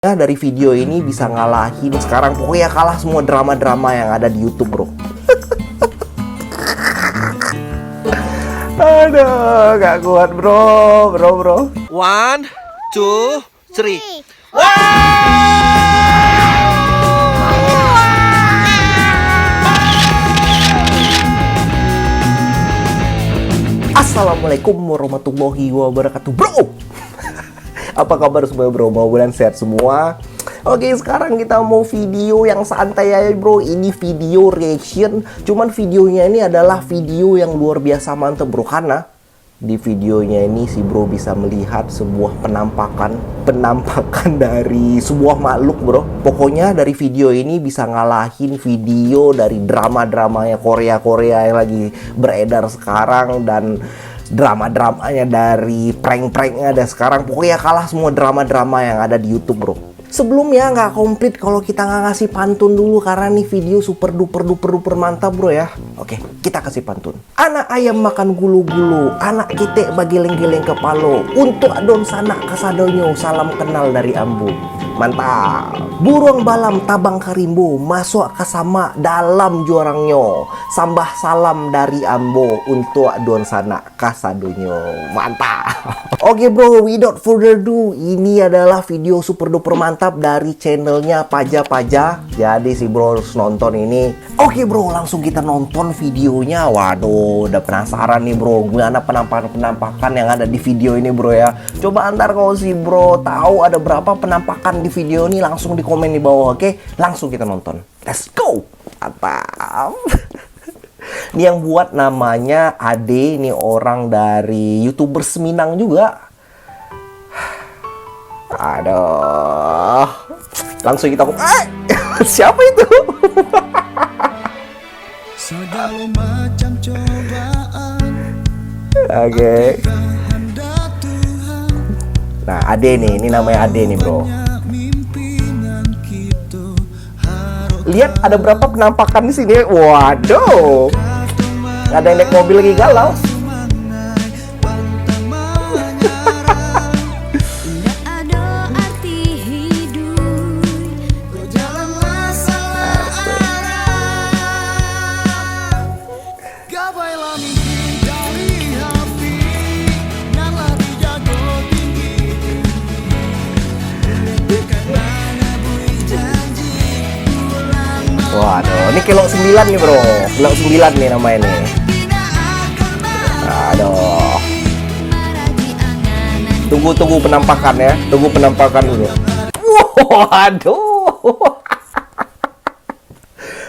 Ya, dari video ini bisa ngalahin sekarang pokoknya kalah semua drama-drama yang ada di YouTube, bro. Aduh, gak kuat, bro. 1, 2, 3. Assalamualaikum warahmatullahi wabarakatuh, bro. Apa kabar semua, bro? Mudah-mudahan sehat semua. Oke, sekarang kita mau video yang santai aja, bro. Ini video reaction. Cuman videonya ini adalah video yang luar biasa mantep, bro. Karena di videonya ini si bro bisa melihat sebuah penampakan dari sebuah makhluk, bro. Pokoknya dari video ini bisa ngalahin video dari drama-dramanya Korea yang lagi beredar sekarang, dan drama-dramanya dari prank-pranknya ada sekarang. Pokoknya kalah semua drama-drama yang ada di YouTube, bro. Sebelumnya nggak komplit kalau kita nggak ngasih pantun dulu, karena nih video super duper mantap, bro ya. Oke, kita kasih pantun. Anak ayam makan gulu-gulu, anak kite bageleng-geleng kepalo. Untuk adon sanak kasadonyo, salam kenal dari ambu. Mantap. Burung balam tabang karimbo, masuk ke sama dalam juarangnya. Sambah salam dari ambo, untuk adon sanak kasadonyo. Mantap. Oke, bro, without further ado, ini adalah video super duper mantap dari channelnya Paja. Jadi si bro harus nonton ini. Oke, bro, langsung kita nonton videonya. Waduh, udah penasaran nih, bro, gimana penampakan yang ada di video ini, bro ya. Coba antar kalau si bro tahu ada berapa penampakan di video ini, langsung di komen di bawah. Oke, langsung kita nonton. Let's go. Mantap. Ini yang buat namanya Ade, ini orang dari YouTuber Seminang juga. Aduh. Langsung kita siapa itu? Segala macam cobaan. Oke. Nah, Ade nih, ini namanya Ade nih, bro. Lihat ada berapa penampakan di sini. Waduh. Ada yang naik mobil lagi galau. Waduh, ini kilo 9 nih, bro. Kilo 9 nih namanya nih. Aduh. Tunggu penampakan ya. Tunggu penampakan dulu. Waduh.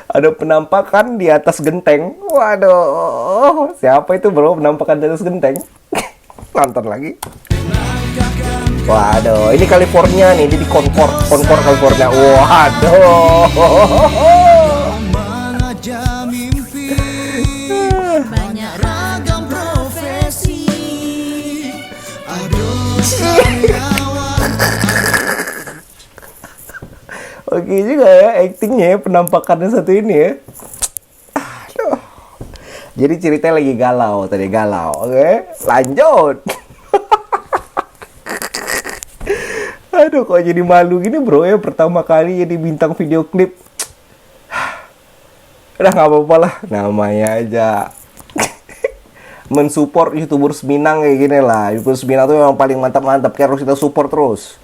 Ada penampakan di atas genteng. Waduh. Siapa itu, bro? Penampakan di atas genteng. Nonton lagi. Waduh, ini California nih, di Concord California. Waduh. Banyak ragam profesi. Oke juga ya actingnya, penampakannya satu ini ya. Aduh. Jadi ceritanya lagi galau. Oke, lanjut. Aduh, kok jadi malu gini, bro ya, pertama kali jadi bintang video klip. Udah nggak apa-apa lah, namanya aja mensupport YouTuber Seminang kayak gini lah. YouTuber Seminang tuh yang paling mantap, kayak harus kita support terus.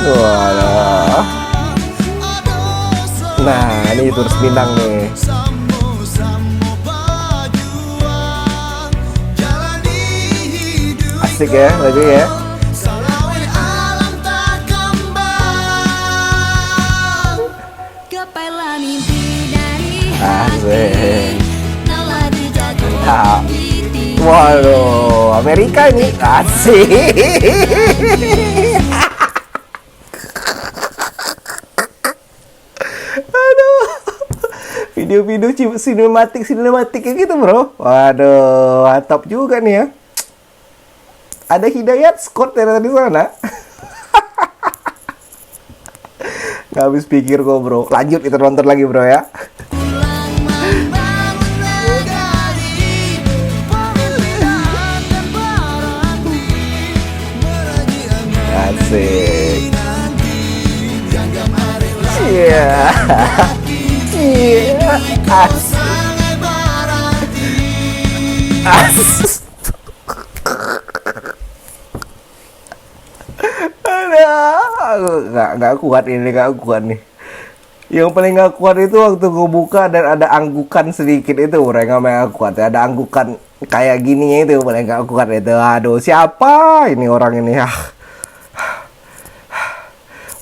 Walah. Nah, ini YouTuber Seminang nih. Asik ya, lagi ya. Asik. Nah. Waduh, Amerika ini asik. Aduh. Video-video sinematik kayak gitu, bro. Waduh, mantap juga nih ya. Ada Hidayat Scott dari di sana. Nggak habis pikir kok, bro. Lanjut kita nonton lagi, bro ya. Asik. Iya. Iya. Asik. Nggak kuat ini, nggak kuat nih. Yang paling nggak kuat itu waktu gue buka dan ada anggukan sedikit itu, mereka nggak kuat. Ada anggukan kayak gini itu paling nggak kuat itu. Aduh, siapa ini orang ini ya?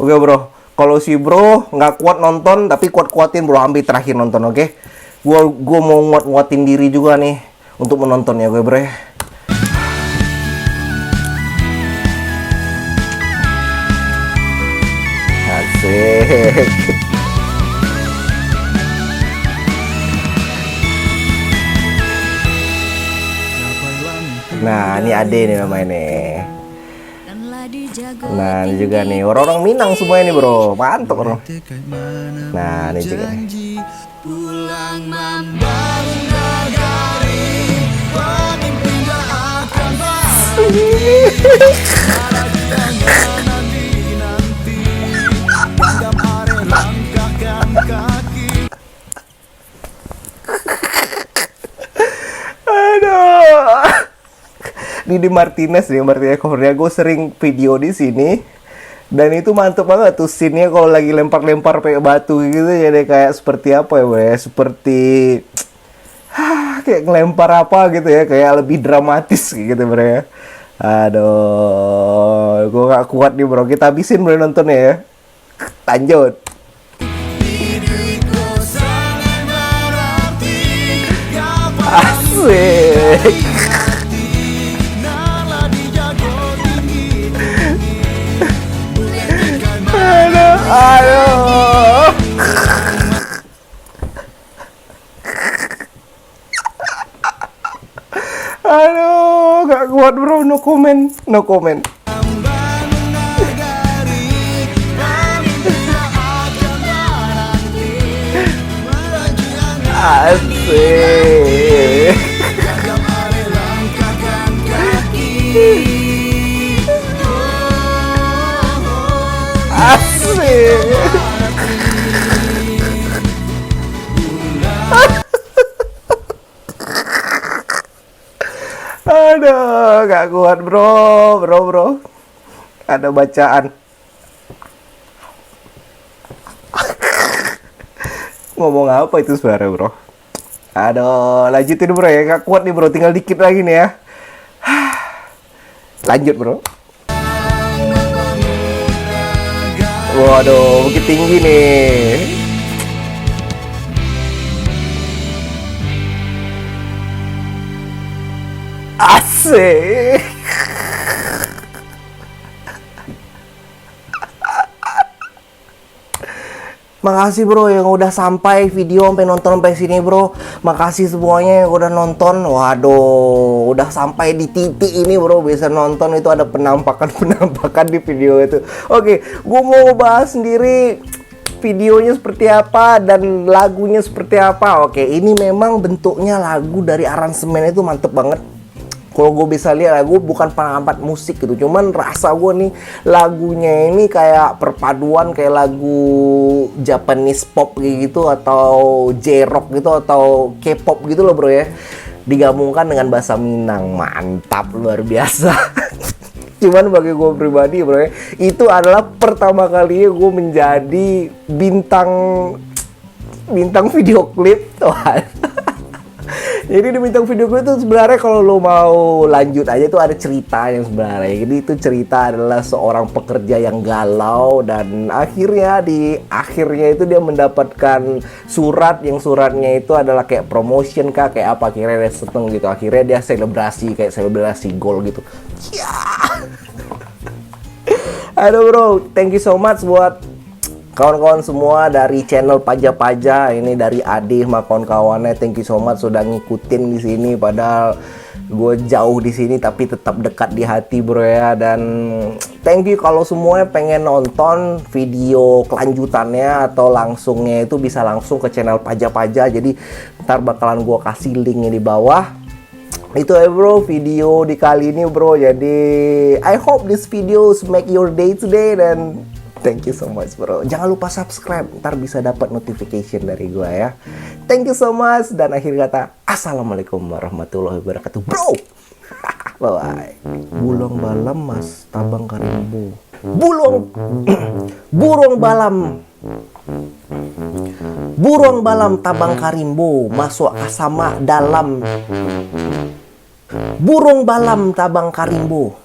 Oke bro, kalau si bro nggak kuat nonton, tapi kuat-kuatin bro, ambil terakhir nonton, oke? Gue mau nguat-nguatin diri juga nih untuk menontonnya gue bro. Asik. Nah, ini Ade nih namanya nih. Nah, ini juga nih orang-orang Minang semua ini bro, mantap bro. Nah, ini juga nih. Pulang membangun negari, pemimpin tak akan nanti genggam are langkahkan kaki. Aduh. Didi Martinez covernya, gue sering video di sini dan itu mantep banget tuh scene-nya kalau lagi lempar-lempar pakai batu gitu, jadi kayak seperti apa ya bro ya, seperti kayak ngelempar apa gitu ya, kayak lebih dramatis gitu bro ya. Aduh, gue gak kuat nih bro, kita habisin bro nontonnya ya. Lanjut. Asik. Aduh. Aduh, gak kuat bro, no comment, no comment. Asik. Asik. Aduh, gak kuat bro. Ada bacaan. Ngomong apa itu suara bro? Aduh, lanjutin bro ya, gak kuat nih bro, tinggal dikit lagi nih ya. Lanjut bro. Waduh, bukit tinggi nih. Asik. Makasih bro yang udah sampai video sampai nonton sampai sini bro. Makasih semuanya yang udah nonton. Waduh, udah sampai di titik ini bro, bisa nonton itu ada penampakan di video itu. Oke, gue mau bahas sendiri videonya seperti apa dan lagunya seperti apa. Oke, ini memang bentuknya lagu dari aransemen itu mantep banget. Kalau gue bisa lihat, gue bukan pengamat musik gitu, cuman rasa gue nih lagunya ini kayak perpaduan kayak lagu Japanese pop gitu atau J-rock gitu atau K-pop gitu loh bro ya, digabungkan dengan bahasa Minang. Mantap, luar biasa. Cuman bagi gue pribadi bro ya, itu adalah pertama kalinya gue menjadi bintang video klip. Jadi di bintang video klip itu sebenarnya kalau lo mau lanjut aja itu ada cerita yang sebenarnya. Jadi itu cerita adalah seorang pekerja yang galau dan akhirnya itu dia mendapatkan surat, yang suratnya itu adalah kayak promotion kah kayak apa, akhirnya dia seneng gitu. Akhirnya dia selebrasi goal gitu. Ya. Aduh bro, thank you so much buat kawan-kawan semua dari channel Paja, ini dari Ade sama kawan-kawannya. Thank you so much sudah ngikutin di sini, padahal gue jauh di sini tapi tetap dekat di hati bro ya. Dan thank you kalau semuanya pengen nonton video kelanjutannya atau langsungnya itu bisa langsung ke channel Paja. Jadi ntar bakalan gue kasih linknya di bawah. Itu ya bro, video di kali ini bro. Jadi I hope this videos make your day today. Dan thank you so much bro. Jangan lupa subscribe, ntar bisa dapat notification dari gua ya. Thank you so much. Dan akhir kata, assalamualaikum warahmatullahi wabarakatuh bro. Bye bye. Bulang balam mas tabang karimbo. Burung balam tabang karimbo masuk sama dalam. Burung balam tabang karimbo.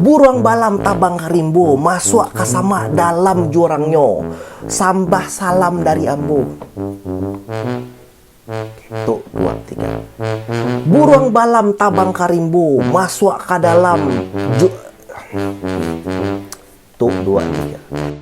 Burung balam tabang karimbo masuk ke sama dalam jurangnya. Sambah salam dari ambo. Tuh, 2, 3. Burung balam tabang karimbo masuk ke dalam Tuh, 2, 3.